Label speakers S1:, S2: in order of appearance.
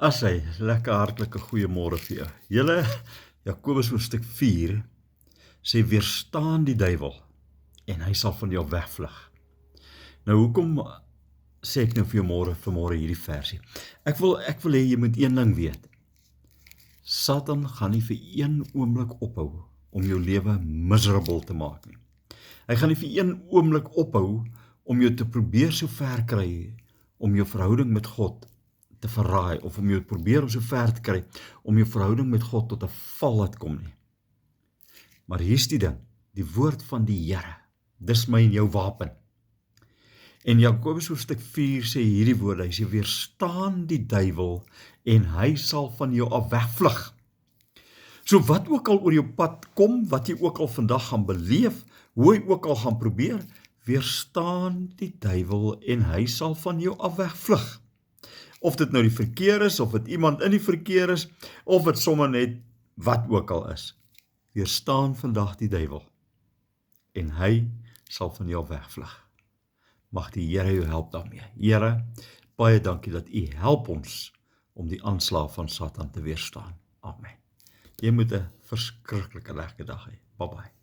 S1: As hy, lekker hartlike goeiemôre vir jou. Julle, Jakobus hoofstuk 4 sê weerstaan die duiwel en hy sal van jou wegvlug. Nou hoekom sê ek nou vir jou vanmôre hierdie versie? Ek wil hê jy moet een ding weet. Satan gaan nie vir een oomblik ophou om jou lewe miserable te maak nie. Hy gaan nie vir een oomblik ophou om jou te probeer so ver kry om jou verhouding met God te verraai, of om jou probeer om so ver te kry om jou verhouding met God tot 'n val laat kom nie. Maar hier's die ding, die woord van die Here, dis my en jou wapen. En Jakobus hoofstuk 4 sê hierdie woorde, hy sê weerstaan die duiwel en hy sal van jou af wegvlug. So wat ook al oor jou pad kom, wat jy ook al vandag gaan beleef, hoe jy ook al gaan probeer, weerstaan die duiwel en hy sal van jou af wegvlug. Of dit nou die verkeer is, of dit iemand in die verkeer is, of dit sommer net wat ook al is. Weerstaan vandag die duiwel en hy sal van jou wegvlug. Mag die Here jou help daarmee. Here, baie dankie dat U help ons om die aanslag van Satan te weerstaan. Amen. Jy moet 'n verskriklike lekker dag hê. Bye bye.